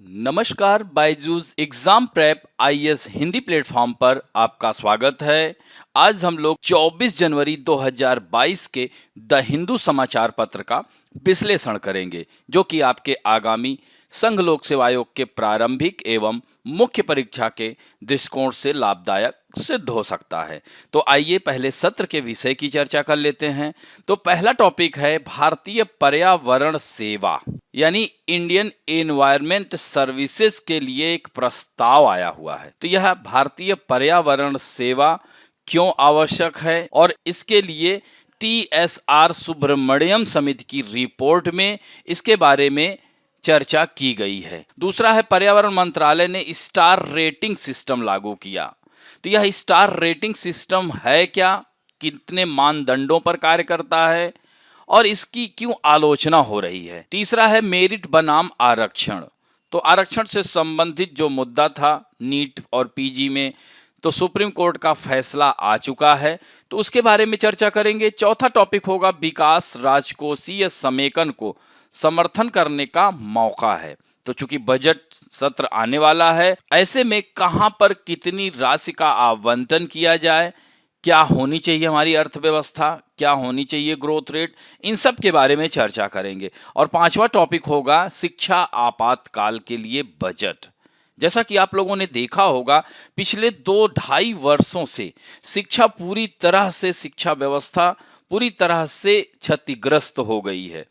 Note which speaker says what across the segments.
Speaker 1: नमस्कार, Byju's exam prep IAS Hindi platform पर आपका स्वागत है। आज हम लोग 24 जनवरी 2022 के द हिंदू समाचार पत्र का विश्लेषण करेंगे, जो कि आपके आगामी संघ लोक सेवा आयोग के प्रारंभिक एवं मुख्य परीक्षा के दृष्टिकोण से लाभदायक सिद्ध हो सकता है। तो आइए पहले सत्र के विषय की चर्चा कर लेते हैं। तो पहला टॉपिक है भारतीय पर्यावरण सेवा, यानी इंडियन एनवायरमेंट सर्विसेज के लिए एक प्रस्ताव आया हुआ है। तो यह भारतीय पर्यावरण सेवा क्यों आवश्यक है और इसके लिए TSR सुब्रमण्यम समिति की रिपोर्ट में इसके बारे में चर्चा की गई है। दूसरा है पर्यावरण मंत्रालय ने स्टार रेटिंग सिस्टम लागू किया। तो यह स्टार रेटिंग सिस्टम है क्या, कितने मानदंडों पर कार्य करता है और इसकी क्यों आलोचना हो रही है। तीसरा है मेरिट बनाम आरक्षण। तो आरक्षण से संबंधित जो मुद्दा था नीट और पीजी में, तो सुप्रीम कोर्ट का फैसला आ चुका है, तो उसके बारे में चर्चा करेंगे। चौथा टॉपिक होगा विकास राजकोषीय समेकन को समर्थन करने का मौका है। तो चूंकि बजट सत्र आने वाला है, ऐसे में कहां पर कितनी राशि का आवंटन किया जाए, क्या होनी चाहिए हमारी अर्थव्यवस्था, क्या होनी चाहिए ग्रोथ रेट, इन सब के बारे में चर्चा करेंगे। और पांचवा टॉपिक होगा शिक्षा आपातकाल के लिए बजट। जैसा कि आप लोगों ने देखा होगा, पिछले 2-2.5 वर्षों से शिक्षा व्यवस्था पूरी तरह से क्षतिग्रस्त हो गई है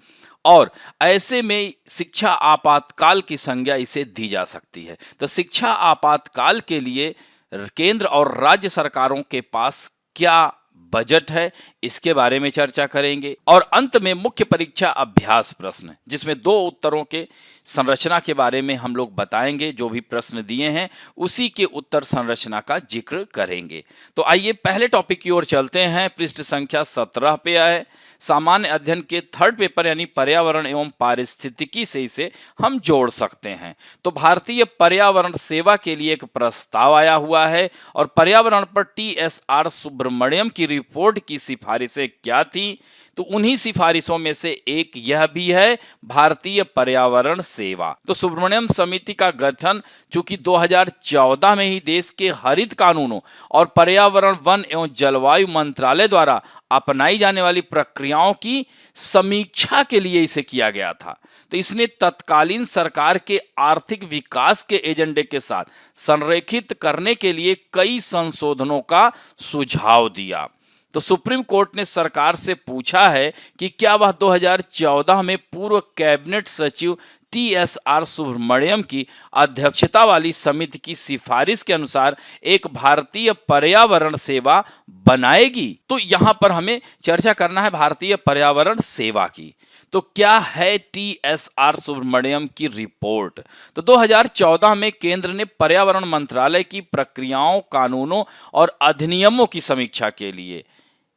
Speaker 1: और ऐसे में शिक्षा आपातकाल की संज्ञा इसे दी जा सकती है। तो शिक्षा आपातकाल के लिए केंद्र और राज्य सरकारों के पास क्या बजट है, इसके बारे में चर्चा करेंगे। और अंत में मुख्य परीक्षा अभ्यास प्रश्न, जिसमें 2 उत्तरों के संरचना के बारे में हम लोग बताएंगे। जो भी प्रश्न दिए हैं उसी के उत्तर संरचना का जिक्र करेंगे। तो आइए पहले टॉपिक की ओर चलते हैं। पृष्ठ संख्या 17 पे है। सामान्य अध्ययन के थर्ड पेपर यानी पर्यावरण एवं पारिस्थितिकी से इसे हम जोड़ सकते हैं। तो भारतीय पर्यावरण सेवा के लिए एक प्रस्ताव आया हुआ है और पर्यावरण पर TSR सुब्रमण्यम की रिपोर्ट की सिफारिशें क्या थी, तो उन्हीं सिफारिशों में से एक यह भी है भारतीय पर्यावरण सेवा। तो सुब्रमण्यम समिति का गठन चूंकि 2014 में ही देश के हरित कानूनों और पर्यावरण वन एवं जलवायु मंत्रालय द्वारा अपनाई जाने वाली प्रक्रियाओं की समीक्षा के लिए इसे किया गया था। तो इसने तत्कालीन सरकार के आर्थिक विकास के एजेंडे के साथ संरेखित करने के लिए कई संशोधनों का सुझाव दिया। तो सुप्रीम कोर्ट ने सरकार से पूछा है कि क्या वह 2014 में पूर्व कैबिनेट सचिव TSR सुब्रमण्यम की अध्यक्षता वाली समिति की सिफारिश के अनुसार एक भारतीय पर्यावरण सेवा बनाएगी। तो यहां पर हमें चर्चा करना है भारतीय पर्यावरण सेवा की। तो क्या है TSR सुब्रमण्यम की रिपोर्ट। तो 2014 में केंद्र ने पर्यावरण मंत्रालय की प्रक्रियाओं, कानूनों और अधिनियमों की समीक्षा के लिए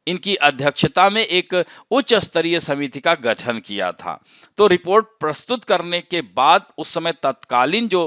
Speaker 1: इनकी अध्यक्षता में एक उच्च स्तरीय समिति का गठन किया था। तो रिपोर्ट प्रस्तुत करने के बाद उस समय तत्कालीन जो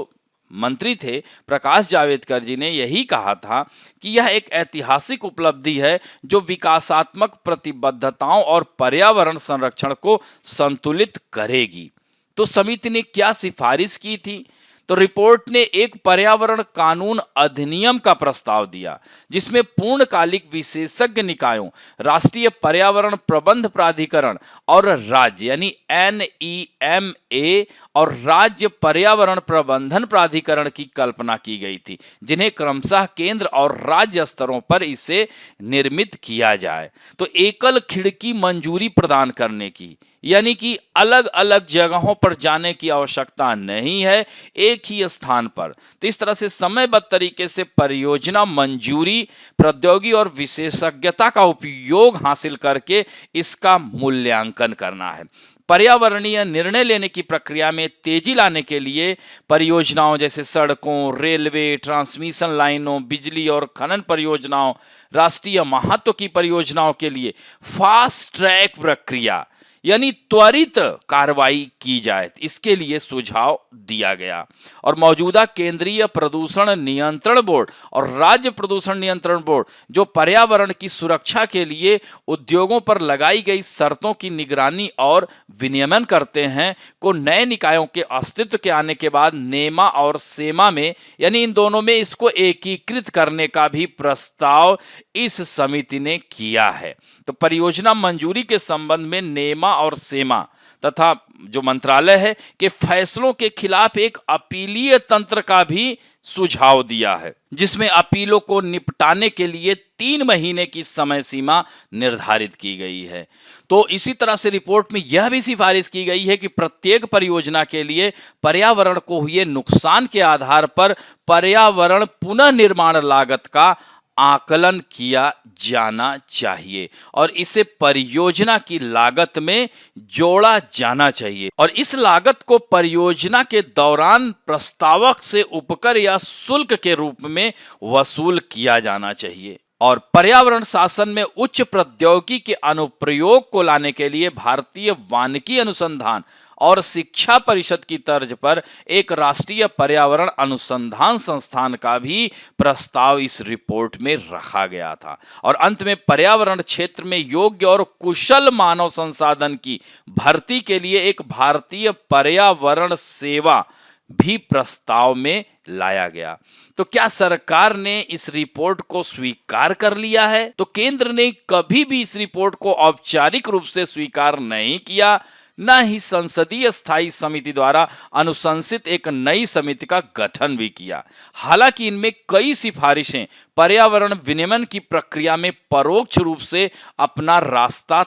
Speaker 1: मंत्री थे प्रकाश जावड़ेकर जी ने यही कहा था कि यह एक ऐतिहासिक उपलब्धि है जो विकासात्मक प्रतिबद्धताओं और पर्यावरण संरक्षण को संतुलित करेगी। तो समिति ने क्या सिफारिश की थी। तो रिपोर्ट ने एक पर्यावरण कानून अधिनियम का प्रस्ताव दिया, जिसमें पूर्णकालिक विशेषज्ञ निकायों, राष्ट्रीय पर्यावरण प्रबंध प्राधिकरण और राज्य यानी NEMA और राज्य पर्यावरण प्रबंधन प्राधिकरण की कल्पना की गई थी, जिन्हें क्रमशः केंद्र और राज्य स्तरों पर इसे निर्मित किया जाए। तो एकल खिड़की मंजूरी प्रदान करने की, यानी कि अलग अलग जगहों पर जाने की आवश्यकता नहीं है, एक ही स्थान पर। तो इस तरह से समयबद्ध तरीके से परियोजना मंजूरी, प्रौद्योगिकी और विशेषज्ञता का उपयोग हासिल करके इसका मूल्यांकन करना है। पर्यावरणीय निर्णय लेने की प्रक्रिया में तेजी लाने के लिए परियोजनाओं जैसे सड़कों, रेलवे, ट्रांसमिशन लाइनों, बिजली और खनन परियोजनाओं, राष्ट्रीय महत्व की परियोजनाओं के लिए फास्ट ट्रैक प्रक्रिया यानी त्वरित कार्रवाई की जाए, इसके लिए सुझाव दिया गया। और मौजूदा केंद्रीय प्रदूषण नियंत्रण बोर्ड और राज्य प्रदूषण नियंत्रण बोर्ड जो पर्यावरण की सुरक्षा के लिए उद्योगों पर लगाई गई शर्तों की निगरानी और विनियमन करते हैं, को नए निकायों के अस्तित्व के आने के बाद नेमा और सेमा में, यानी इन दोनों में इसको एकीकृत करने का भी प्रस्ताव इस समिति ने किया है। तो परियोजना मंजूरी के संबंध में नेमा और सेमा तथा जो मंत्रालय है के फैसलों के खिलाफ एक अपीलीय तंत्र का भी सुझाव दिया है, जिसमें अपीलों को निपटाने के लिए 3 महीने की समय सीमा निर्धारित की गई है। तो इसी तरह से रिपोर्ट में यह भी सिफारिश की गई है कि प्रत्येक परियोजना के लिए पर्यावरण को हुए नुकसान के आधार पर पर्यावरण पुनर्निर्माण लागत का आकलन किया जाना चाहिए और इसे परियोजना की लागत में जोड़ा जाना चाहिए और इस लागत को परियोजना के दौरान प्रस्तावक से उपकर या शुल्क के रूप में वसूल किया जाना चाहिए। और पर्यावरण शासन में उच्च प्रौद्योगिकी के अनुप्रयोग को लाने के लिए भारतीय वानिकी अनुसंधान और शिक्षा परिषद की तर्ज पर एक राष्ट्रीय पर्यावरण अनुसंधान संस्थान का भी प्रस्ताव इस रिपोर्ट में रखा गया था। और अंत में पर्यावरण क्षेत्र में योग्य और कुशल मानव संसाधन की भर्ती के लिए एक भारतीय पर्यावरण सेवा भी प्रस्ताव में लाया गया। तो क्या सरकार ने इस रिपोर्ट को स्वीकार कर लिया है? तो केंद्र ने कभी भी इस रिपोर्ट को औपचारिक रूप से स्वीकार नहीं किया, न ही संसदीय स्थायी समिति द्वारा अनुशंसित एक नई समिति का गठन भी किया। हालांकि इनमें कई सिफारिशें पर्यावरण विनियमन की प्रक्रिया में परोक्ष रूप से अपना रास्ता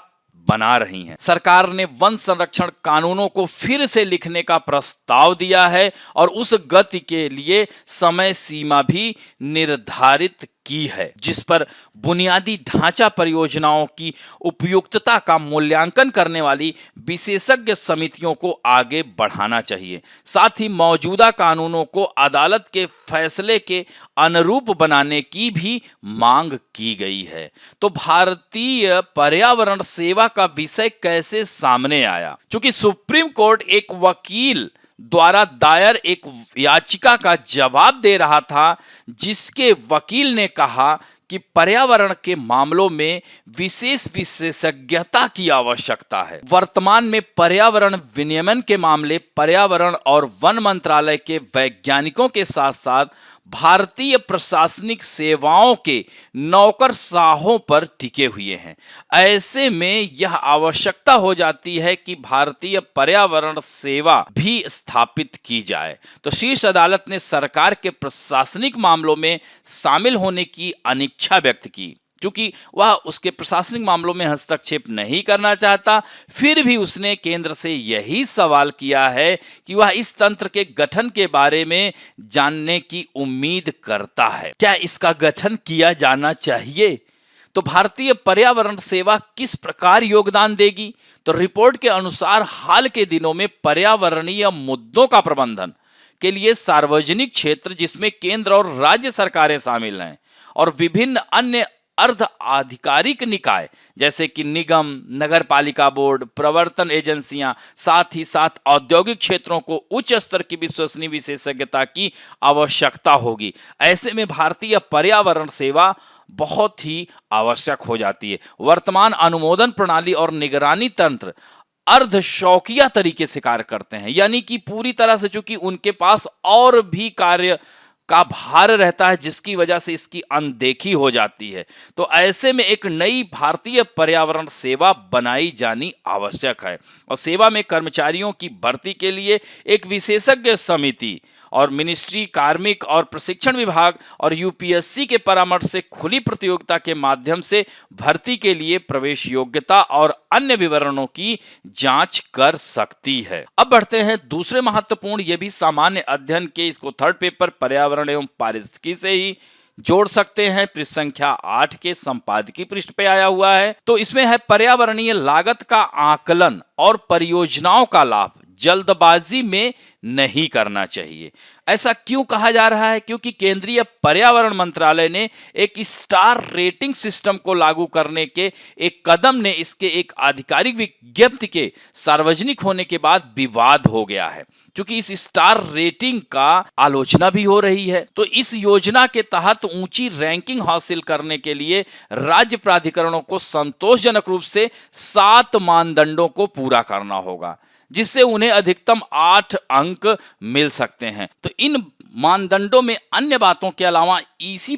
Speaker 1: बना रही हैं। सरकार ने वन संरक्षण कानूनों को फिर से लिखने का प्रस्ताव दिया है और उस गति के लिए समय सीमा भी निर्धारित की है, जिस पर बुनियादी ढांचा परियोजनाओं की उपयुक्तता का मूल्यांकन करने वाली विशेषज्ञ समितियों को आगे बढ़ाना चाहिए। साथ ही मौजूदा कानूनों को अदालत के फैसले के अनुरूप बनाने की भी मांग की गई है। तो भारतीय पर्यावरण सेवा का विषय कैसे सामने आया? क्योंकि सुप्रीम कोर्ट एक वकील द्वारा दायर एक याचिका का जवाब दे रहा था, जिसके वकील ने कहा कि पर्यावरण के मामलों में विशेष विशेषज्ञता की आवश्यकता है। वर्तमान में पर्यावरण विनियमन के मामले पर्यावरण और वन मंत्रालय के वैज्ञानिकों के साथ साथ भारतीय प्रशासनिक सेवाओं के नौकरशाहों पर टिके हुए हैं। ऐसे में यह आवश्यकता हो जाती है कि भारतीय पर्यावरण सेवा भी स्थापित की जाए। तो शीर्ष अदालत ने सरकार के प्रशासनिक मामलों में शामिल होने की अनिच्छा व्यक्त की। चूंकि वह उसके प्रशासनिक मामलों में हस्तक्षेप नहीं करना चाहता, फिर भी उसने केंद्र से यही सवाल किया है कि वह इस तंत्र के गठन के बारे में जानने की उम्मीद करता है। क्या इसका गठन किया जाना चाहिए? तो भारतीय पर्यावरण सेवा किस प्रकार योगदान देगी? तो रिपोर्ट के अनुसार हाल के दिनों में पर्यावरणीय मुद्दों का प्रबंधन के लिए सार्वजनिक क्षेत्र, जिसमें केंद्र और राज्य सरकारें शामिल हैं, और विभिन्न अन्य अर्ध आधिकारिक निकाय जैसे कि निगम, नगर पालिका बोर्ड, प्रवर्तन एजेंसियां, साथ ही साथ औद्योगिक क्षेत्रों को उच्च स्तर की विश्वसनीय विशेषज्ञता की आवश्यकता होगी। ऐसे में भारतीय पर्यावरण सेवा बहुत ही आवश्यक हो जाती है। वर्तमान अनुमोदन प्रणाली और निगरानी तंत्र अर्ध शौकिया तरीके से कार्य करते हैं, यानी कि पूरी तरह से चूंकि उनके पास और भी कार्य का भार रहता है, जिसकी वजह से इसकी अनदेखी हो जाती है। तो ऐसे में एक नई भारतीय पर्यावरण सेवा बनाई जानी आवश्यक है और सेवा में कर्मचारियों की भर्ती के लिए एक विशेषज्ञ समिति और मिनिस्ट्री, कार्मिक और प्रशिक्षण विभाग और यूपीएससी के परामर्श से खुली प्रतियोगिता के माध्यम से भर्ती के लिए प्रवेश योग्यता और अन्य विवरणों की जांच कर सकती है। अब बढ़ते हैं दूसरे महत्वपूर्ण, ये भी सामान्य अध्ययन के, इसको थर्ड पेपर पर्यावरण एवं पारिस्थितिकी से ही जोड़ सकते हैं। पृष्ठ संख्या 8 के संपादकीय पृष्ठ पे आया हुआ है। तो इसमें है पर्यावरणीय लागत का आकलन और परियोजनाओं का लाभ, जल्दबाजी में नहीं करना चाहिए। ऐसा क्यों कहा जा रहा है? क्योंकि केंद्रीय पर्यावरण मंत्रालय ने एक स्टार रेटिंग सिस्टम को लागू करने के एक कदम ने इसके एक आधिकारिक विज्ञप्ति के सार्वजनिक होने के बाद विवाद हो गया है, क्योंकि इस स्टार रेटिंग का आलोचना भी हो रही है। तो इस योजना के तहत ऊंची रैंकिंग हासिल करने के लिए राज्य प्राधिकरणों को संतोषजनक रूप से 7 मानदंडों को पूरा करना होगा, जिससे उन्हें अधिकतम 8 अंक मिल सकते हैं। तो इन मानदंडों में अन्य बातों के अलावा ईसी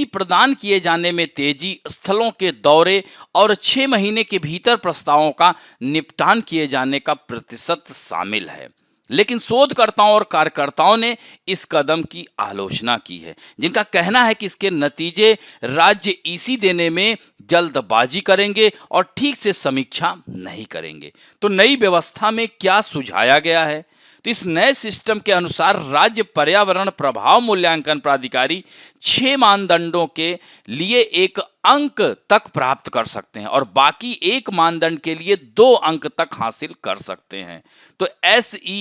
Speaker 1: प्रदान किए जाने में तेजी, स्थलों के दौरे और 6 महीने के भीतर प्रस्तावों का निपटान किए जाने का प्रतिशत शामिल है। लेकिन शोधकर्ताओं और कार्यकर्ताओं ने इस कदम की आलोचना की है, जिनका कहना है कि इसके नतीजे राज्य ईसी देने में जल्दबाजी करेंगे और ठीक से समीक्षा नहीं करेंगे। तो नई व्यवस्था में क्या सुझाया गया है? तो इस नए सिस्टम के अनुसार राज्य पर्यावरण प्रभाव मूल्यांकन प्राधिकारी 6 मानदंडों के लिए 1 अंक तक प्राप्त कर सकते हैं और बाकी 1 मानदंड के लिए 2 अंक तक हासिल कर सकते हैं। तो SEIAs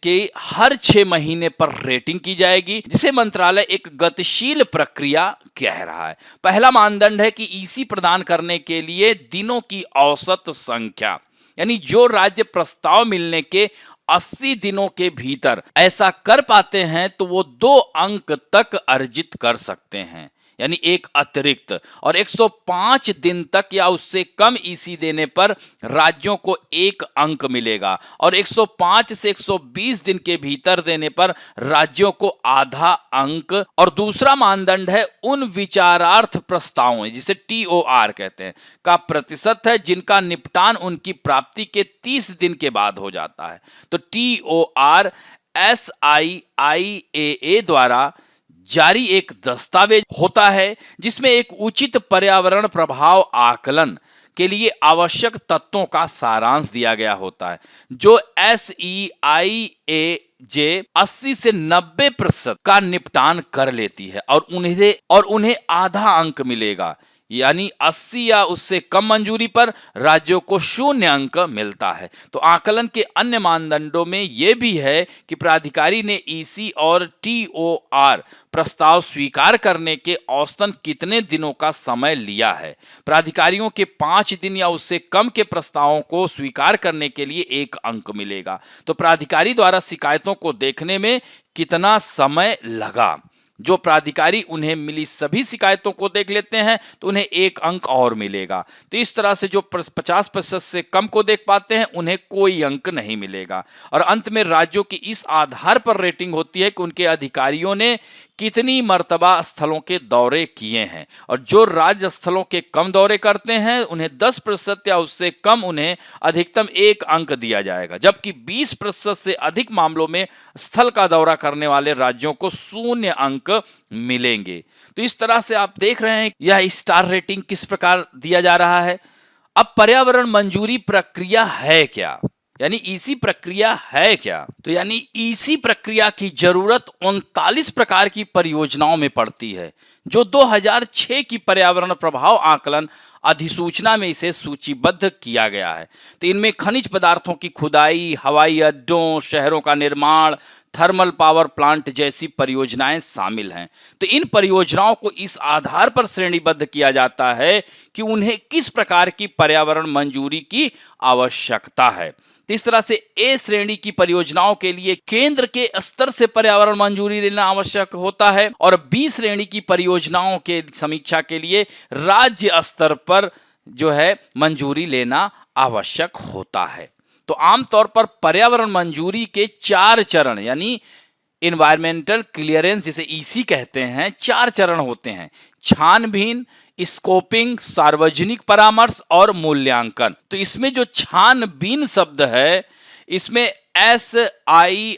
Speaker 1: के हर 6 महीने पर रेटिंग की जाएगी, जिसे मंत्रालय एक गतिशील प्रक्रिया कह रहा है। पहला मानदंड है कि ईसी प्रदान करने के लिए दिनों की औसत संख्या, यानी जो राज्य प्रस्ताव मिलने के 80 दिनों के भीतर ऐसा कर पाते हैं तो वो 2 अंक तक अर्जित कर सकते हैं, यानी एक अतिरिक्त। और 105 दिन तक या उससे कम ईसी देने पर राज्यों को 1 अंक मिलेगा और 105 से 120 दिन के भीतर देने पर राज्यों को आधा अंक। और दूसरा मानदंड है उन विचारार्थ प्रस्तावों, जिसे TOR कहते हैं, का प्रतिशत है जिनका निपटान उनकी प्राप्ति के 30 दिन के बाद हो जाता है। तो TOR SIIAA द्वारा जारी एक दस्तावेज होता है जिसमें एक उचित पर्यावरण प्रभाव आकलन के लिए आवश्यक तत्वों का सारांश दिया गया होता है, जो SEIAJ 80 से 90% का निपटान कर लेती है और उन्हें आधा अंक मिलेगा, यानी 80 या उससे कम मंजूरी पर राज्यों को 0 अंक मिलता है। तो आकलन के अन्य मानदंडों में यह भी है कि प्राधिकारी ने ईसी और TOR प्रस्ताव स्वीकार करने के औसतन कितने दिनों का समय लिया है। प्राधिकारियों के 5 दिन या उससे कम के प्रस्तावों को स्वीकार करने के लिए 1 अंक मिलेगा। तो प्राधिकारी द्वारा शिकायतों को देखने में कितना समय लगा। जो प्राधिकारी उन्हें मिली सभी शिकायतों को देख लेते हैं तो उन्हें 1 अंक और मिलेगा। तो इस तरह से जो 50% से कम को देख पाते हैं उन्हें कोई अंक नहीं मिलेगा। और अंत में राज्यों की इस आधार पर रेटिंग होती है कि उनके अधिकारियों ने कितनी मर्तबा स्थलों के दौरे किए हैं, और जो राज्य स्थलों के कम दौरे करते हैं उन्हें 10% या उससे कम उन्हें अधिकतम 1 अंक दिया जाएगा, जबकि 20% से अधिक मामलों में स्थल का दौरा करने वाले राज्यों को 0 अंक मिलेंगे। तो इस तरह से आप देख रहे हैं यह स्टार रेटिंग किस प्रकार दिया जा रहा है। अब पर्यावरण मंजूरी प्रक्रिया है क्या, यानी ईसी प्रक्रिया है क्या? तो यानी ईसी प्रक्रिया की जरूरत 39 प्रकार की परियोजनाओं में पड़ती है, जो 2006 की पर्यावरण प्रभाव आकलन अधिसूचना में इसे सूचीबद्ध किया गया है। तो इनमें खनिज पदार्थों की खुदाई, हवाई अड्डों, शहरों का निर्माण, थर्मल पावर प्लांट जैसी परियोजनाएं शामिल हैं। तो इन परियोजनाओं को इस आधार पर श्रेणीबद्ध किया जाता है कि उन्हें किस प्रकार की पर्यावरण मंजूरी की आवश्यकता है। तो इस तरह से ए श्रेणी की परियोजनाओं के लिए केंद्र के स्तर से पर्यावरण मंजूरी लेना आवश्यक होता है और बी श्रेणी की परियोजनाओं के समीक्षा के लिए राज्य स्तर पर जो है मंजूरी लेना आवश्यक होता है। तो आमतौर पर पर्यावरण मंजूरी के 4 चरण, यानी इन्वायरमेंटल क्लियरेंस जिसे ईसी कहते हैं, 4 चरण होते हैं: छानबीन, स्कोपिंग, सार्वजनिक परामर्श और मूल्यांकन। तो इसमें जो छानबीन शब्द है, इसमें SIIAJ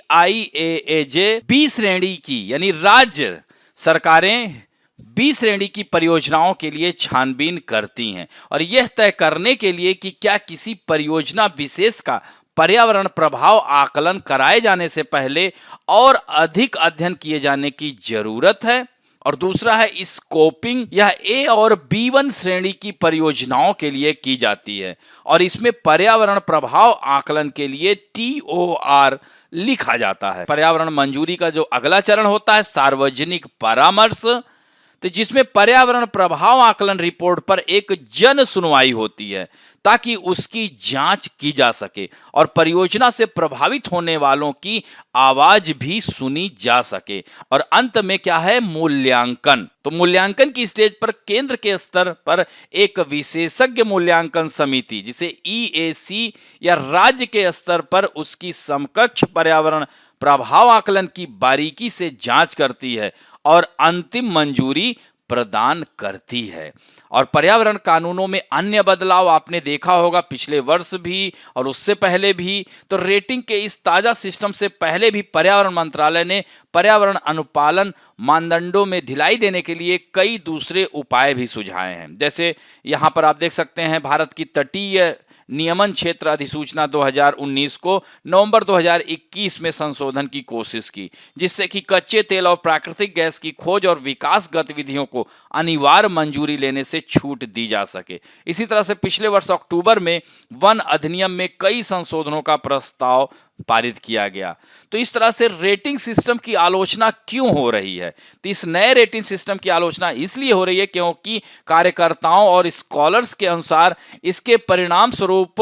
Speaker 1: बी श्रेणी की, यानी राज्य सरकारें बी श्रेणी की परियोजनाओं के लिए छानबीन करती हैं और यह तय करने के लिए कि क्या किसी परियोजना विशेष का पर्यावरण प्रभाव आकलन कराए जाने से पहले और अधिक अध्ययन किए जाने की जरूरत है और दूसरा है स्कोपिंग। यह ए और B1 श्रेणी की परियोजनाओं के लिए की जाती है और इसमें पर्यावरण प्रभाव आकलन के लिए TOR लिखा जाता है। पर्यावरण मंजूरी का जो अगला चरण होता है सार्वजनिक परामर्श, तो जिसमें पर्यावरण प्रभाव आकलन रिपोर्ट पर एक जन सुनवाई होती है ताकि उसकी जांच की जा सके और परियोजना से प्रभावित होने वालों की आवाज भी सुनी जा सके। और अंत में क्या है, मूल्यांकन। तो मूल्यांकन की स्टेज पर केंद्र के स्तर पर एक विशेषज्ञ मूल्यांकन समिति जिसे EAC या राज्य के स्तर पर उसकी समकक्ष पर्यावरण प्रभाव आकलन की बारीकी से जांच करती है और अंतिम मंजूरी प्रदान करती है। और पर्यावरण कानूनों में अन्य बदलाव आपने देखा होगा पिछले वर्ष भी और उससे पहले भी। तो रेटिंग के इस ताजा सिस्टम से पहले भी पर्यावरण मंत्रालय ने पर्यावरण अनुपालन मानदंडों में ढिलाई देने के लिए कई दूसरे उपाय भी सुझाए हैं। जैसे यहाँ पर आप देख सकते हैं, भारत की तटीय नियमन क्षेत्र अधिसूचना 2019 को नवंबर 2021 में संशोधन की कोशिश की, जिससे कि कच्चे तेल और प्राकृतिक गैस की खोज और विकास गतिविधियों को अनिवार्य मंजूरी लेने से छूट दी जा सके। इसी तरह से पिछले वर्ष अक्टूबर में वन अधिनियम में कई संशोधनों का प्रस्ताव पारित किया गया। तो इस तरह से रेटिंग सिस्टम की आलोचना क्यों हो रही है? तो इस नए रेटिंग सिस्टम की आलोचना इसलिए हो रही है क्योंकि कार्यकर्ताओं और स्कॉलर्स के अनुसार इसके परिणाम स्वरूप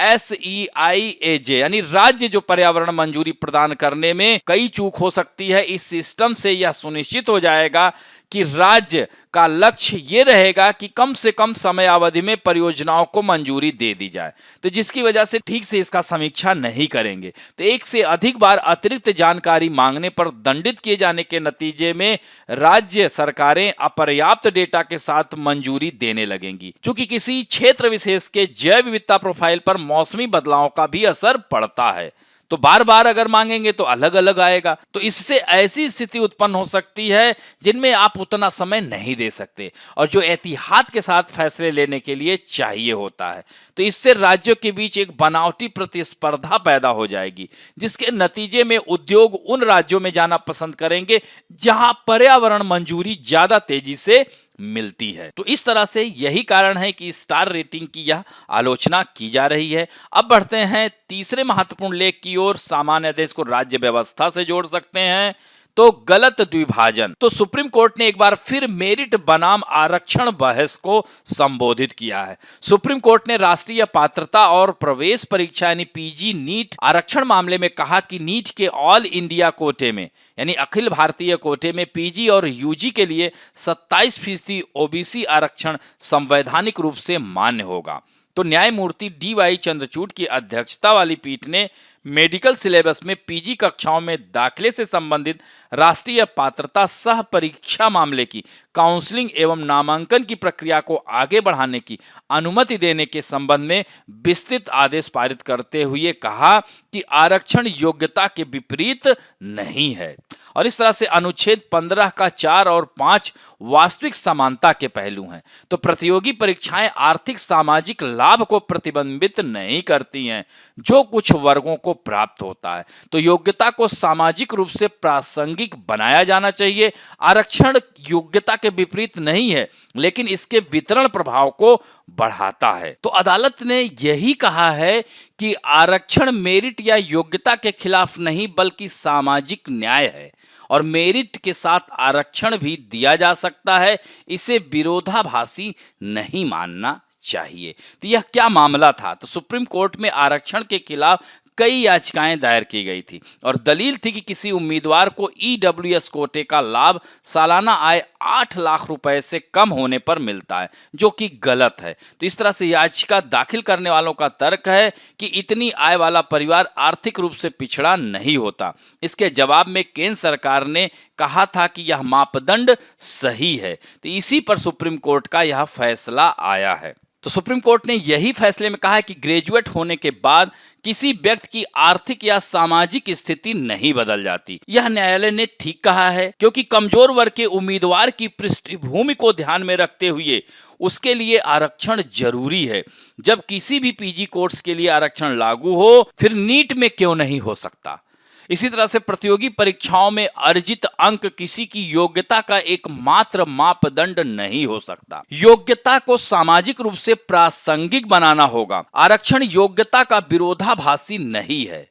Speaker 1: SEIAJ यानी राज्य जो पर्यावरण मंजूरी प्रदान करने में कई चूक हो सकती है। इस सिस्टम से यह सुनिश्चित हो जाएगा कि राज्य का लक्ष्य ये रहेगा कि कम से कम समय अवधि में परियोजनाओं को मंजूरी दे दी जाए, तो जिसकी वजह से ठीक से इसका समीक्षा नहीं करेंगे। तो एक से अधिक बार अतिरिक्त जानकारी मांगने पर दंडित किए जाने के नतीजे में राज्य सरकारें अपर्याप्त डेटा के साथ मंजूरी देने लगेंगी। चूंकि किसी क्षेत्र विशेष के जैव विविधता प्रोफाइल पर मौसमी बदलाव का भी असर पड़ता है, तो बार बार अगर मांगेंगे तो अलग अलग आएगा। तो इससे ऐसी स्थिति उत्पन्न हो सकती है जिनमें आप उतना समय नहीं दे सकते और जो एहतियात के साथ फैसले लेने के लिए चाहिए होता है। तो इससे राज्यों के बीच एक बनावटी प्रतिस्पर्धा पैदा हो जाएगी, जिसके नतीजे में उद्योग उन राज्यों में जाना पसंद करेंगे जहां पर्यावरण मंजूरी ज्यादा तेजी से मिलती है। तो इस तरह से यही कारण है कि स्टार रेटिंग की यह आलोचना की जा रही है। अब बढ़ते हैं तीसरे महत्वपूर्ण लेख की ओर, सामान्य आदेश को राज्य व्यवस्था से जोड़ सकते हैं। तो गलत द्विभाजन। तो सुप्रीम कोर्ट ने एक बार फिर मेरिट बनाम आरक्षण बहस को संबोधित किया है। सुप्रीम कोर्ट ने राष्ट्रीय पात्रता और प्रवेश परीक्षा यानी PG नीट आरक्षण मामले में कहा कि नीट के ऑल इंडिया कोटे में यानी अखिल भारतीय कोटे में PG और UG के लिए 27% OBC आरक्षण संवैधानिक रूप से मान्य होगा। तो न्यायमूर्ति DY चंद्रचूड़ की अध्यक्षता वाली पीठ ने मेडिकल सिलेबस में PG कक्षाओं में दाखिले से संबंधित राष्ट्रीय पात्रता सह परीक्षा मामले की काउंसलिंग एवं नामांकन की प्रक्रिया को आगे बढ़ाने की अनुमति देने के संबंध में विस्तृत आदेश पारित करते हुए कहा कि आरक्षण योग्यता के विपरीत नहीं है। और इस तरह से अनुच्छेद 15 का 4 और 5 वास्तविक समानता के पहलू हैं। तो प्रतियोगी परीक्षाएं आर्थिक सामाजिक लाभ को प्रतिबंधित नहीं करती हैं जो कुछ वर्गों को प्राप्त होता है। तो योग्यता को सामाजिक रूप से प्रासंगिक बनाया जाना चाहिए। आरक्षण योग्यता के विपरीत नहीं है, लेकिन इसके वितरण प्रभाव को बढ़ाता है। तो अदालत ने यही कहा है कि आरक्षण मेरिट या योग्यता के खिलाफ नहीं बल्कि सामाजिक न्याय है और मेरिट के साथ आरक्षण भी दिया जा सकता है। इसे विरोधाभासी नहीं मानना चाहिए। तो यह क्या मामला था? तो सुप्रीम कोर्ट में आरक्षण के खिलाफ कई याचिकाएं दायर की गई थी और दलील थी कि किसी उम्मीदवार को EWS कोटे का लाभ सालाना आय 8 लाख रुपए से कम होने पर मिलता है, जो कि गलत है। तो इस तरह से याचिका दाखिल करने वालों का तर्क है कि इतनी आय वाला परिवार आर्थिक रूप से पिछड़ा नहीं होता। इसके जवाब में केंद्र सरकार ने कहा था कि यह मापदंड सही है। तो इसी पर सुप्रीम कोर्ट का यह फैसला आया है। तो सुप्रीम कोर्ट ने यही फैसले में कहा है कि ग्रेजुएट होने के बाद किसी व्यक्ति की आर्थिक या सामाजिक स्थिति नहीं बदल जाती। यह न्यायालय ने ठीक कहा है क्योंकि कमजोर वर्ग के उम्मीदवार की पृष्ठभूमि को ध्यान में रखते हुए उसके लिए आरक्षण जरूरी है। जब किसी भी PG कोर्स के लिए आरक्षण लागू हो, फिर नीट में क्यों नहीं हो सकता? इसी तरह से प्रतियोगी परीक्षाओं में अर्जित अंक किसी की योग्यता का एकमात्र मापदंड नहीं हो सकता। योग्यता को सामाजिक रूप से प्रासंगिक बनाना होगा। आरक्षण योग्यता का विरोधाभासी नहीं है।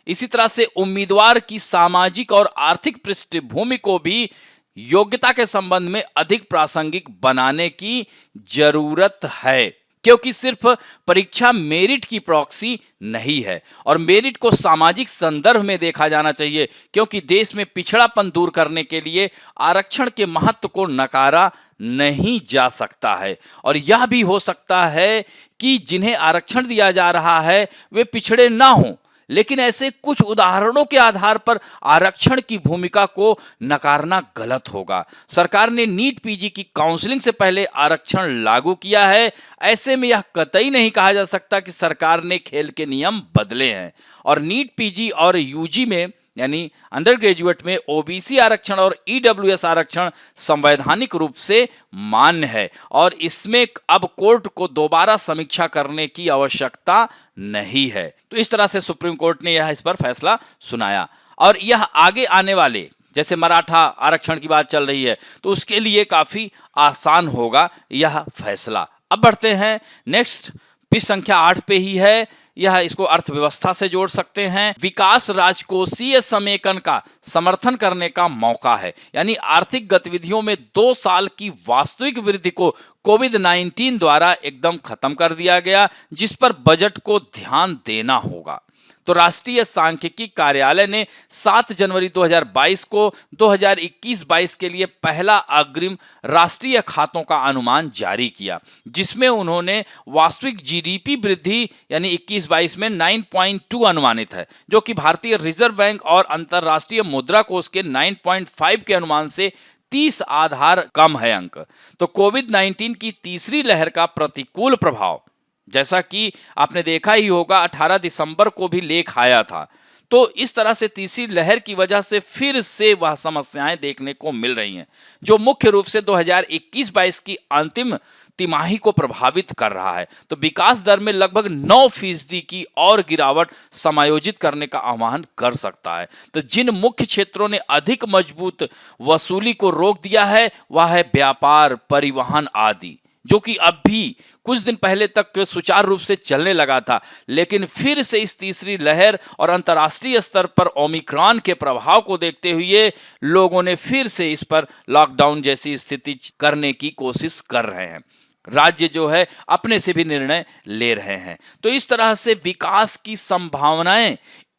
Speaker 1: इसी तरह से उम्मीदवार की सामाजिक और आर्थिक पृष्ठभूमि को भी योग्यता के संबंध में अधिक प्रासंगिक बनाने की जरूरत है, क्योंकि सिर्फ परीक्षा मेरिट की प्रॉक्सी नहीं है और मेरिट को सामाजिक संदर्भ में देखा जाना चाहिए, क्योंकि देश में पिछड़ापन दूर करने के लिए आरक्षण के महत्व को नकारा नहीं जा सकता है। और यह भी हो सकता है कि जिन्हें आरक्षण दिया जा रहा है वे पिछड़े ना हों, लेकिन ऐसे कुछ उदाहरणों के आधार पर आरक्षण की भूमिका को नकारना गलत होगा। सरकार ने नीट पीजी की काउंसलिंग से पहले आरक्षण लागू किया है। ऐसे में यह कतई नहीं कहा जा सकता कि सरकार ने खेल के नियम बदले हैं। और नीट पीजी और यूजी में यानी अंडर ग्रेजुएट में ओबीसी आरक्षण और ईडब्ल्यूएस आरक्षण संवैधानिक रूप से मान्य है और इसमें अब कोर्ट को दोबारा समीक्षा करने की आवश्यकता नहीं है। तो इस तरह से सुप्रीम कोर्ट ने यह इस पर फैसला सुनाया और यह आगे आने वाले, जैसे मराठा आरक्षण की बात चल रही है, तो उसके लिए काफी आसान होगा यह फैसला। अब बढ़ते हैं नेक्स्ट, पृष्ठ संख्या 8 पे ही है। यह इसको अर्थव्यवस्था से जोड़ सकते हैं। विकास राजकोषीय समेकन का समर्थन करने का मौका है, यानी आर्थिक गतिविधियों में 2 साल की वास्तविक वृद्धि को कोविड-19 द्वारा एकदम खत्म कर दिया गया, जिस पर बजट को ध्यान देना होगा। तो राष्ट्रीय सांख्यिकी कार्यालय ने 7 जनवरी 2022 को 2021-22 के लिए पहला अग्रिम राष्ट्रीय खातों का अनुमान जारी किया, जिसमें उन्होंने वास्तविक जीडीपी वृद्धि यानी 21-22 में 9.2 अनुमानित है, जो कि भारतीय रिजर्व बैंक और अंतरराष्ट्रीय मुद्रा कोष के 9.5 के अनुमान से 30 आधार कम है अंक। तो कोविड-19 की तीसरी लहर का प्रतिकूल प्रभाव, जैसा कि आपने देखा ही होगा, 18 दिसंबर को भी लेख आया था। तो इस तरह से तीसरी लहर की वजह से फिर से वह समस्याएं देखने को मिल रही हैं, जो मुख्य रूप से 2021-22 की अंतिम तिमाही को प्रभावित कर रहा है। तो विकास दर में लगभग 9% की और गिरावट समायोजित करने का आह्वान कर सकता है। तो जिन मुख्य क्षेत्रों ने अधिक मजबूत वसूली को रोक दिया है वह है व्यापार, परिवहन आदि, जो कि अब भी कुछ दिन पहले तक सुचारू रूप से चलने लगा था, लेकिन फिर से इस तीसरी लहर और अंतर्राष्ट्रीय स्तर पर ओमिक्रॉन के प्रभाव को देखते हुए लोगों ने फिर से इस पर लॉकडाउन जैसी स्थिति करने की कोशिश कर रहे हैं। राज्य जो है अपने से भी निर्णय ले रहे हैं। तो इस तरह से विकास की संभावनाएं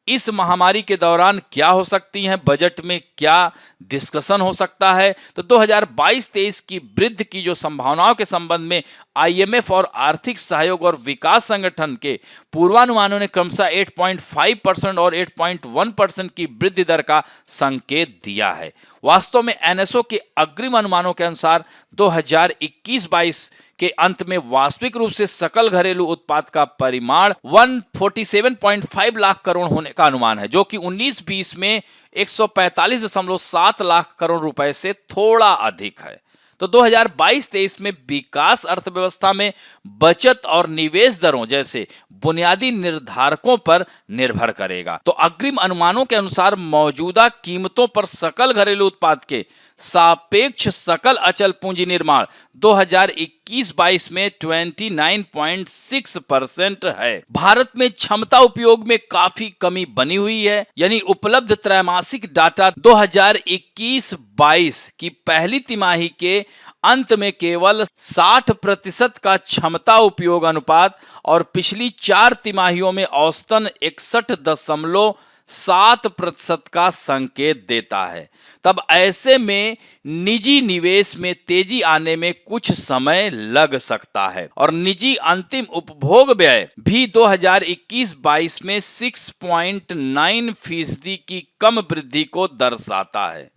Speaker 1: इस महामारी के दौरान क्या हो सकती हैं, बजट में क्या डिस्कशन हो सकता है। तो 2022-23 की वृद्धि की जो संभावनाओं के संबंध में आईएमएफ और आर्थिक सहयोग और विकास संगठन के पूर्वानुमानों ने क्रमशः 8.5% और 8.1% की वृद्धि दर का संकेत दिया है। वास्तव में एनएसओ के अग्रिम अनुमानों के अनुसार 2021-22 के अंत में वास्तविक रूप से सकल घरेलू उत्पाद का परिमाण 147.5 लाख करोड़ होने का अनुमान है, जो कि 19-20 में 145.7 लाख करोड़ रुपए से थोड़ा अधिक है। तो 2022-23 में विकास अर्थव्यवस्था में बचत और निवेश दरों जैसे बुनियादी निर्धारकों पर निर्भर करेगा। तो अग्रिम अनुमानों के अनुसार मौजूदा कीमतों पर सकल घरेलू उत्पाद के सापेक्ष सकल अचल पूंजी निर्माण 2021-22 में 29.6% है। भारत में क्षमता उपयोग में काफी कमी बनी हुई है, यानी उपलब्ध त्रैमासिक डाटा 2021-22 की पहली तिमाही के अंत में केवल 60% का क्षमता उपयोग अनुपात और पिछली 4 तिमाहियों में औसतन 61.7% का संकेत देता है। तब ऐसे में निजी निवेश में तेजी आने में कुछ समय लग सकता है और निजी अंतिम उपभोग व्यय भी 2021-22 में 6.9% की कम वृद्धि को दर्शाता है,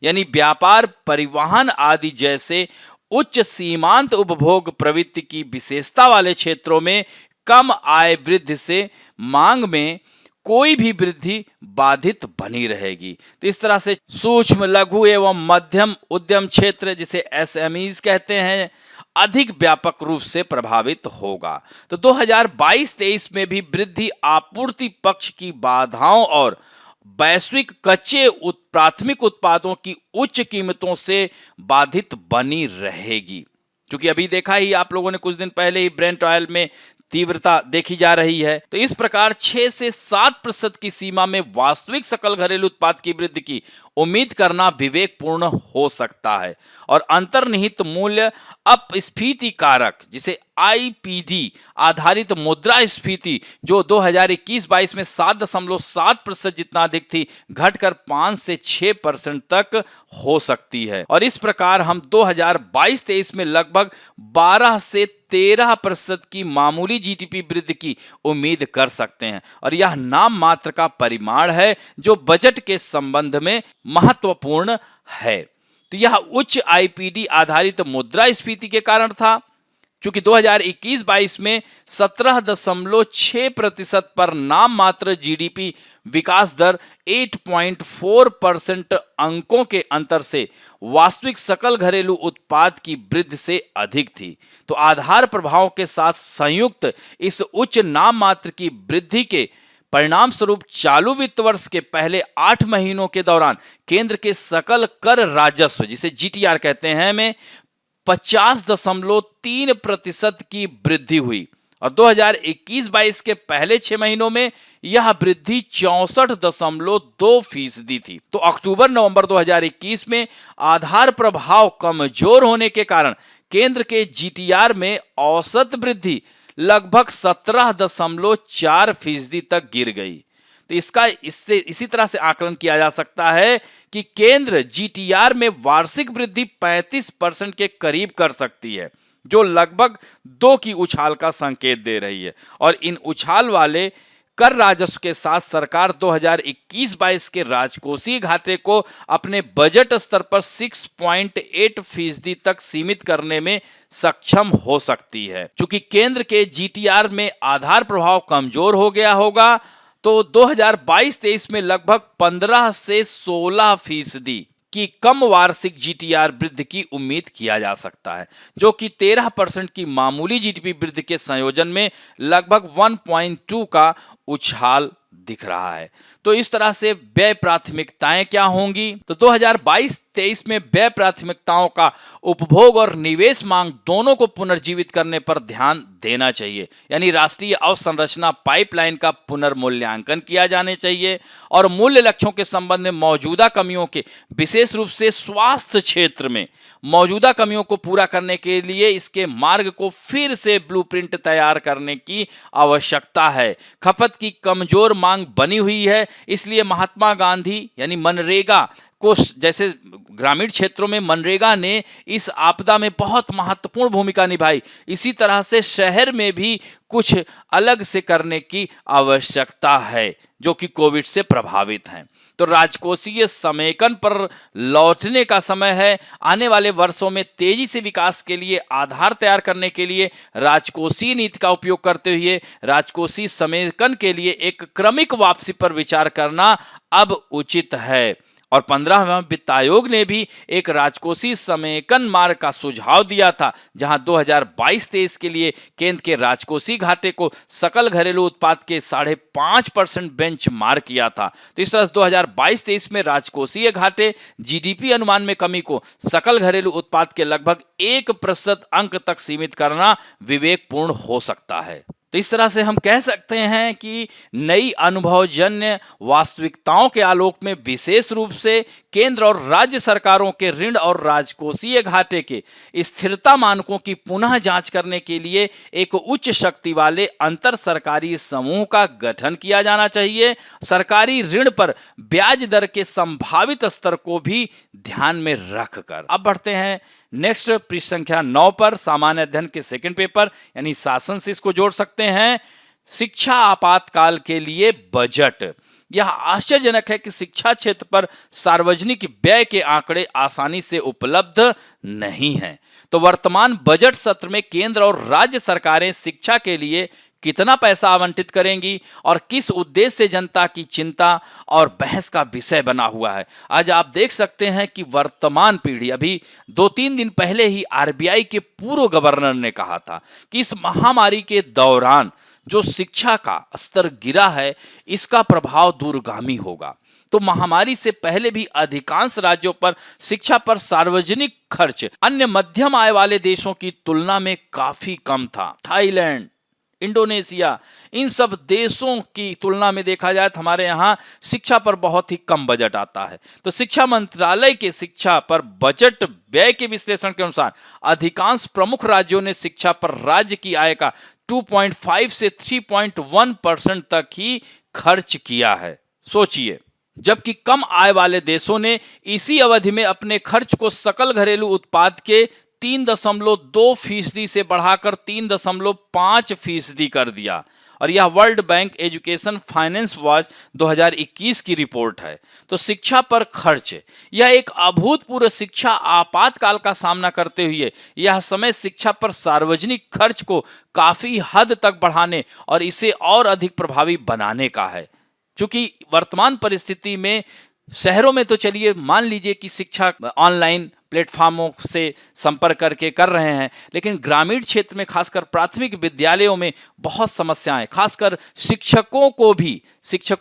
Speaker 1: यानी व्यापार, परिवहन आदि जैसे उच्च सीमांत उपभोग प्रवृत्ति की विशेषता वाले क्षेत्रों में कम आय वृद्धि से मांग में कोई भी वृद्धि बाधित बनी रहेगी। तो इस तरह से सूक्ष्म, लघु एवं मध्यम उद्यम क्षेत्र, जिसे एसएमईज कहते हैं, अधिक व्यापक रूप से प्रभावित होगा। तो 2022-23 में भी वृद्धि आपूर्ति पक्ष की बाधाओं और वैश्विक कच्चे प्राथमिक उत्पादों की उच्च कीमतों से बाधित बनी रहेगी। क्योंकि अभी देखा ही आप लोगों ने कुछ दिन पहले ही ब्रेंट ऑयल में तीव्रता देखी जा रही है। तो इस प्रकार 6 से 7% की सीमा में वास्तविक सकल घरेलू उत्पाद की वृद्धि की उम्मीद करना विवेकपूर्ण हो सकता है। और अंतर्निहित मूल्य अपस्फीति कारक जिसे आईपीडी आधारित मुद्रास्फीति जो 2021-22 में 7.7% जितना अधिक थी, घटकर 5 से 6% तक हो सकती है। और इस प्रकार हम 2022-23 में लगभग 12 से 13% की मामूली जीडीपी वृद्धि की उम्मीद कर सकते हैं। और यह नाम मात्र का परिमाण है जो बजट के संबंध में महत्वपूर्ण है। तो यह उच्च आईपीडी आधारित मुद्रास्फीति के कारण था। चूंकि 2021-22 में 17.6% पर नाम मात्र जीडीपी विकास दर 8.4% अंकों के अंतर से वास्तविक सकल घरेलू उत्पाद की वृद्धि से अधिक थी। तो आधार प्रभावों के साथ संयुक्त इस उच्च नाम मात्र की वृद्धि के परिणाम स्वरूप चालू वित्त वर्ष के पहले 8 महीनों के दौरान केंद्र के सकल कर राजस्व जिसे जीटीआर कहते हैं में 50.3% की वृद्धि हुई। और 2021-22 के पहले 6 महीनों में यह वृद्धि 64.2% थी। तो अक्टूबर नवंबर 2021 में आधार प्रभाव कमजोर होने के कारण केंद्र के जीटीआर में औसत वृद्धि लगभग 17.4% तक गिर गई। तो इसी तरह से आकलन किया जा सकता है कि केंद्र जीटीआर में वार्षिक वृद्धि 35% के करीब कर सकती है, जो लगभग 2 की उछाल का संकेत दे रही है। और इन उछाल वाले कर राजस्व के साथ सरकार 2021-22 के राजकोषीय घाटे को अपने बजट स्तर पर 6.8% तक सीमित करने में सक्षम हो सकती है। चूंकि केंद्र के जीटीआर में आधार प्रभाव कमजोर हो गया होगा, तो 2022-23 में लगभग 15 से 16% की कम वार्षिक जीटीआर वृद्धि की उम्मीद किया जा सकता है, जो कि 13% की मामूली जीडीपी वृद्धि के संयोजन में लगभग 1.2 का उछाल दिख रहा है। तो इस तरह से व्यय प्राथमिकताएं क्या होंगी? तो 2022-23 में व्यय प्राथमिकताओं का उपभोग और निवेश मांग दोनों को पुनर्जीवित करने पर ध्यान देना चाहिए। यानी राष्ट्रीय अवसंरचना पाइपलाइन का पुनर्मूल्यांकन किया जाने चाहिए और मूल्य लक्ष्यों के संबंध में मौजूदा कमियों के, विशेष रूप से स्वास्थ्य क्षेत्र में मौजूदा कमियों को पूरा करने के लिए इसके मार्ग को फिर से ब्लूप्रिंट तैयार करने की आवश्यकता है। खपत की कमजोर मांग बनी हुई है, इसलिए महात्मा गांधी यानी मनरेगा को, जैसे ग्रामीण क्षेत्रों में मनरेगा ने इस आपदा में बहुत महत्वपूर्ण भूमिका निभाई, इसी तरह से शहर में भी कुछ अलग से करने की आवश्यकता है जो कि कोविड से प्रभावित हैं। तो राजकोषीय समेकन पर लौटने का समय है। आने वाले वर्षों में तेजी से विकास के लिए आधार तैयार करने के लिए राजकोषीय नीति का उपयोग करते हुए राजकोषीय समेकन के लिए एक क्रमिक वापसी पर विचार करना अब उचित है। और 15वें वित्त आयोग ने भी एक राजकोषीय समेकन मार्ग का सुझाव दिया था, जहां 2022-23 के लिए केंद्र के राजकोषीय घाटे को सकल घरेलू उत्पाद के 5.5% बेंच मार्क किया था। तो इस तरह 2022-23 में राजकोषीय घाटे जीडीपी अनुमान में कमी को सकल घरेलू उत्पाद के लगभग 1% अंक तक सीमित करना विवेकपूर्ण हो सकता है। तो इस तरह से हम कह सकते हैं कि नई अनुभवजन्य वास्तविकताओं के आलोक में विशेष रूप से केंद्र और राज्य सरकारों के ऋण और राजकोषीय घाटे के स्थिरता मानकों की पुनः जांच करने के लिए एक उच्च शक्ति वाले अंतर सरकारी समूह का गठन किया जाना चाहिए। सरकारी ऋण पर ब्याज दर के संभावित स्तर को भी ध्यान में रखकर। अब बढ़ते हैं नेक्स्ट पृष्ठ संख्या 9 पर, सामान्य अध्ययन के सेकंड पेपर यानी शासन से इसको जोड़ सकते हैं। शिक्षा आपातकाल के लिए बजट। यह आश्चर्यजनक है कि शिक्षा क्षेत्र पर सार्वजनिक व्यय के आंकड़े आसानी से उपलब्ध नहीं हैं। तो वर्तमान बजट सत्र में केंद्र और राज्य सरकारें शिक्षा के लिए कितना पैसा आवंटित करेंगी और किस उद्देश्य से जनता की चिंता और बहस का विषय बना हुआ है। आज आप देख सकते हैं कि वर्तमान पीढ़ी, अभी 2-3 दिन पहले ही आरबीआई के पूर्व गवर्नर ने कहा था कि इस महामारी के दौरान जो शिक्षा का स्तर गिरा है इसका प्रभाव दूरगामी होगा। तो महामारी से पहले भी अधिकांश राज्यों पर शिक्षा पर सार्वजनिक खर्च अन्य मध्यम आय वाले देशों की तुलना में काफी कम था। थाईलैंड, इंडोनेशिया, इन सब देशों की तुलना में देखा जाए तो हमारे यहाँ शिक्षा पर बहुत ही कम बजट आता है। तो शिक्षा मंत्रालय के शिक्षा पर बजट व्यय के विश्लेषण के अनुसार अधिकांश प्रमुख राज्यों ने शिक्षा पर राज्य की आय का 2.5 से 3.1% तक ही खर्च किया है। सोचिए, जबकि कम आय वाले देशों ने इसी अवधि में अपने खर्च को सकल घरेलू उत्पाद के 3.2% से बढ़ाकर 3.5% कर दिया। और यह world bank education finance watch 2021 की रिपोर्ट है। तो शिक्षा पर खर्च, यह एक अभूतपूर्व शिक्षा आपातकाल का सामना करते हुए यह समय शिक्षा पर सार्वजनिक खर्च को काफी हद तक बढ़ाने और इसे और अधिक प्रभावी बनाने का है। क्योंकि वर्तमान परिस्थिति में शहरों में तो चलिए मान लीजिए कि शिक्षा ऑनलाइन प्लेटफॉर्मों से संपर्क करके कर रहे हैं, लेकिन ग्रामीण क्षेत्र में खासकर प्राथमिक विद्यालयों में बहुत समस्याएं, खासकर शिक्षकों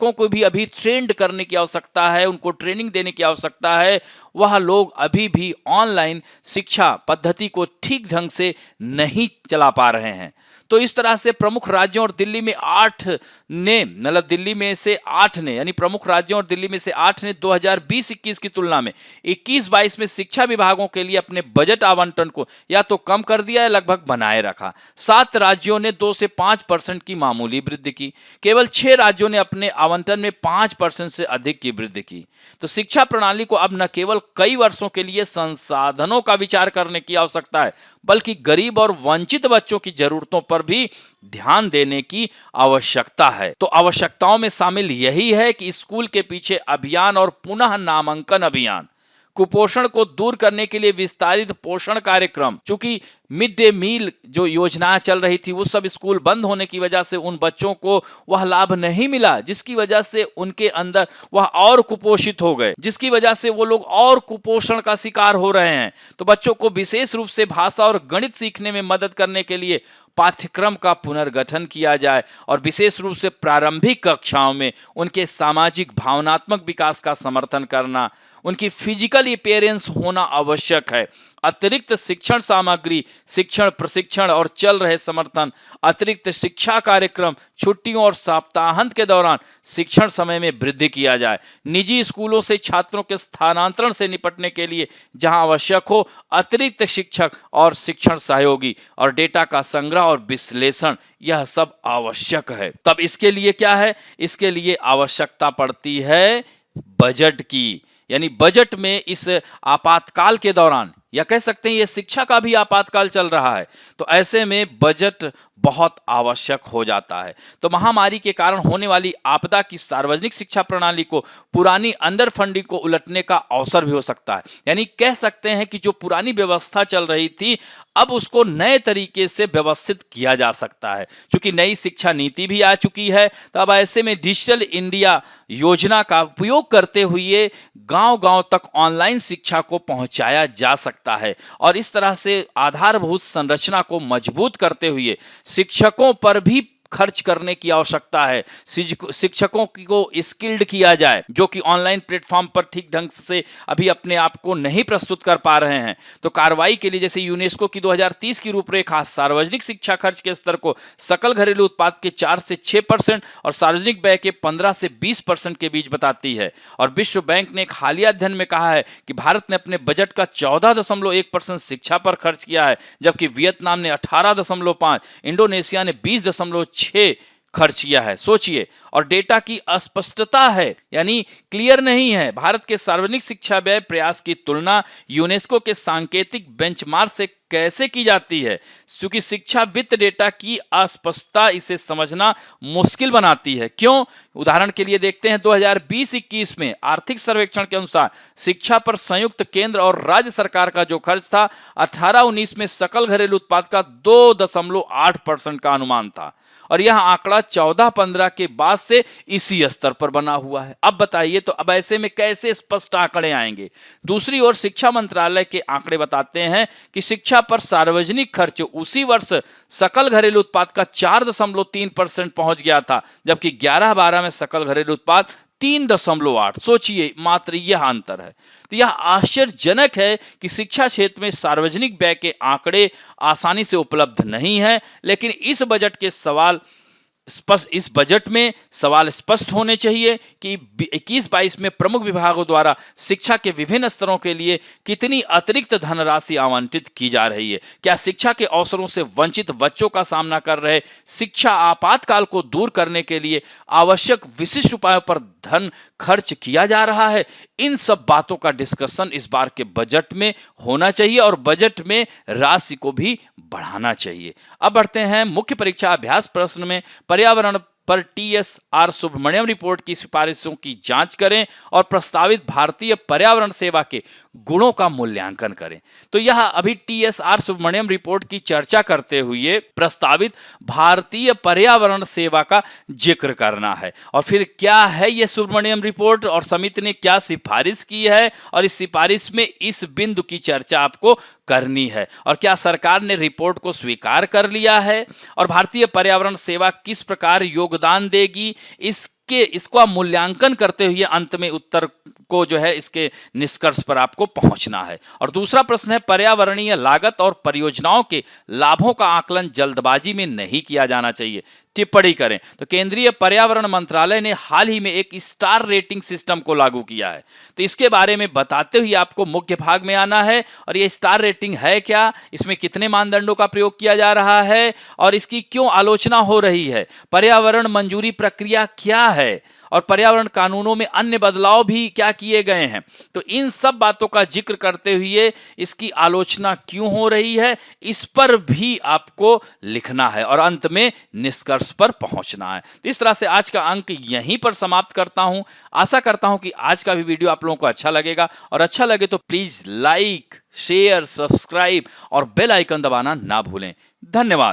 Speaker 1: को भी अभी ट्रेंड करने की आवश्यकता है, उनको ट्रेनिंग देने की आवश्यकता है। वह लोग अभी भी ऑनलाइन शिक्षा पद्धति को ठीक ढंग से नहीं चला पा रहे हैं। तो इस तरह से प्रमुख राज्यों और दिल्ली में 8 ने, मतलब दिल्ली में से 8 ने, यानी प्रमुख राज्यों और दिल्ली में से 8 ने 2020-21 की तुलना में 21-22 में शिक्षा विभागों के लिए अपने बजट आवंटन को या तो कम कर दिया या लगभग बनाए रखा। 7 राज्यों ने 2 से 5% की मामूली वृद्धि की। केवल 6 राज्यों ने अपने आवंटन में 5% से अधिक की वृद्धि की। तो शिक्षा प्रणाली को अब न केवल कई वर्षों के लिए संसाधनों का विचार करने की आवश्यकता है, बल्कि गरीब और वंचित बच्चों की जरूरतों पर भी ध्यान देने की आवश्यकता है। तो आवश्यकताओं में शामिल यही है कि स्कूल के पीछे अभियान और पुनः नामांकन अभियान, कुपोषण को दूर करने के लिए विस्तारित पोषण कार्यक्रम, चूंकि मिड डे मील जो योजनाएं चल रही थी वो सब स्कूल बंद होने की वजह से उन बच्चों को वह लाभ नहीं मिला, जिसकी वजह से उनके अंदर वह और कुपोषित हो गए, जिसकी वजह से वो लोग और कुपोषण का शिकार हो रहे हैं। तो बच्चों को विशेष रूप से भाषा और गणित सीखने में मदद करने के लिए पाठ्यक्रम का पुनर्गठन किया जाए और विशेष रूप से प्रारंभिक कक्षाओं में उनके सामाजिक भावनात्मक विकास का समर्थन करना, उनकी फिजिकल अपीयरेंस होना आवश्यक है। अतिरिक्त शिक्षण सामग्री, शिक्षण प्रशिक्षण और चल रहे समर्थन, अतिरिक्त शिक्षा कार्यक्रम, छुट्टियों और सप्ताहांत के दौरान शिक्षण समय में वृद्धि किया जाए। निजी स्कूलों से छात्रों के स्थानांतरण से निपटने के लिए जहां आवश्यक हो अतिरिक्त शिक्षक और शिक्षण सहयोगी और डेटा का संग्रह और विश्लेषण, यह सब आवश्यक है। तब इसके लिए क्या है? इसके लिए आवश्यकता पड़ती है बजट की, यानी बजट में इस आपातकाल के दौरान, या कह सकते हैं ये शिक्षा का भी आपातकाल चल रहा है, तो ऐसे में बजट बहुत आवश्यक हो जाता है। तो महामारी के कारण होने वाली आपदा की सार्वजनिक शिक्षा प्रणाली को पुरानी अंडर फंडिंग को उलटने का अवसर भी हो सकता है। यानी कह सकते हैं कि जो पुरानी व्यवस्था चल रही थी अब उसको नए तरीके से व्यवस्थित किया जा सकता है। क्योंकि नई शिक्षा नीति भी आ चुकी है, तो अब ऐसे में डिजिटल इंडिया योजना का उपयोग करते हुए गांव-गांव तक ऑनलाइन शिक्षा को पहुंचाया जा सकता है और इस तरह से आधारभूत संरचना को मजबूत करते हुए शिक्षकों पर भी खर्च करने की आवश्यकता है। शिक्षकों को स्किल्ड किया जाए जो कि ऑनलाइन प्लेटफॉर्म पर ठीक ढंग से अभी अपने आप को नहीं प्रस्तुत कर पा रहे हैं। तो कार्रवाई के लिए जैसे यूनेस्को की 2030 की रूपरेखा सार्वजनिक शिक्षा खर्च के स्तर को सकल घरेलू उत्पाद के 4 से 6% और सार्वजनिक व्यय के 15 से 20% के बीच बताती है। और विश्व बैंक ने एक हालिया अध्ययन में कहा है कि भारत ने अपने बजट का 14.1% शिक्षा पर खर्च किया है, जबकि वियतनाम ने 18.5, इंडोनेशिया ने 20.6 खर्च किया है। सोचिए, और डेटा की अस्पष्टता है, यानी क्लियर नहीं है। भारत के सार्वजनिक शिक्षा व्यय प्रयास की तुलना यूनेस्को के सांकेतिक बेंचमार्क से कैसे की जाती है, क्योंकि शिक्षा वित्त डेटा की अस्पष्टता इसे समझना मुश्किल बनाती है। क्यों? उदाहरण के लिए देखते हैं 2020-21 में आर्थिक सर्वेक्षण के अनुसार शिक्षा पर संयुक्त केंद्र और राज्य सरकार का जो खर्च था 18-19 में सकल घरेलू उत्पाद का 2.8% का अनुमान था और यह आंकड़ा 14-15 के बाद से इसी स्तर पर बना हुआ है। अब बताइए, तो अब ऐसे में कैसे स्पष्ट आंकड़े आएंगे? दूसरी ओर शिक्षा मंत्रालय के आंकड़े बताते हैं कि शिक्षा पर सार्वजनिक खर्च उसी वर्ष सकल घरेलू उत्पाद का 4.3% पहुंच गया था, जबकि 11-12 में सकल घरेलू उत्पाद 3.8। सोचिए, मात्र यह अंतर है। तो यह आश्चर्यजनक है कि शिक्षा क्षेत्र में सार्वजनिक व्यय के आंकड़े आसानी से उपलब्ध नहीं है, लेकिन इस बजट में सवाल स्पष्ट होने चाहिए कि 21-22 में प्रमुख विभागों द्वारा शिक्षा के विभिन्न स्तरों के लिए कितनी अतिरिक्त धनराशि आवंटित की जा रही है। क्या शिक्षा के अवसरों से वंचित बच्चों का सामना कर रहे शिक्षा आपातकाल को दूर करने के लिए आवश्यक विशिष्ट उपायों पर धन खर्च किया जा रहा है? इन सब बातों का डिस्कशन इस बार के बजट में होना चाहिए और बजट में राशि को भी बढ़ाना चाहिए। अब बढ़ते हैं मुख्य परीक्षा अभ्यास प्रश्न में। पर्यावरण पर TSR सुब्रमण्यम रिपोर्ट की सिफारिशों की जांच करें और प्रस्तावित भारतीय पर्यावरण सेवा के गुणों का मूल्यांकन करें। तो यह अभी TSR सुब्रमण्यम रिपोर्ट की चर्चा करते हुए प्रस्तावित भारतीय पर्यावरण सेवा का जिक्र करना है। और फिर क्या है यह सुब्रमण्यम रिपोर्ट और समिति ने क्या सिफारिश की है, और इस सिफारिश में इस बिंदु की चर्चा आपको करनी है। और क्या सरकार ने रिपोर्ट को स्वीकार कर लिया है, और भारतीय पर्यावरण सेवा किस प्रकार योगदान देगी, इसका मूल्यांकन करते हुए अंत में उत्तर को जो है इसके निष्कर्ष पर आपको पहुंचना है। और दूसरा प्रश्न है, पर्यावरणीय लागत और परियोजनाओं के लाभों का आकलन जल्दबाजी में नहीं किया जाना चाहिए, टिप्पणी करें। तो केंद्रीय पर्यावरण मंत्रालय ने हाल ही में एक स्टार रेटिंग सिस्टम को लागू किया है, तो इसके बारे में बताते हुए आपको मुख्य भाग में आना है। और ये स्टार रेटिंग है क्या, इसमें कितने मानदंडों का प्रयोग किया जा रहा है, और इसकी क्यों आलोचना हो रही है, पर्यावरण मंजूरी प्रक्रिया क्या है, और पर्यावरण कानूनों में अन्य बदलाव भी क्या किए गए हैं। तो इन सब बातों का जिक्र करते हुए इसकी आलोचना क्यों हो रही है, इस पर भी आपको लिखना है और अंत में निष्कर्ष पर पहुंचना है। तो इस तरह से आज का अंक यहीं पर समाप्त करता हूं। आशा करता हूं कि आज का भी वीडियो आप लोगों को अच्छा लगेगा, और अच्छा लगे तो प्लीज लाइक, शेयर, सब्सक्राइब और बेल आइकन दबाना ना भूलें। धन्यवाद।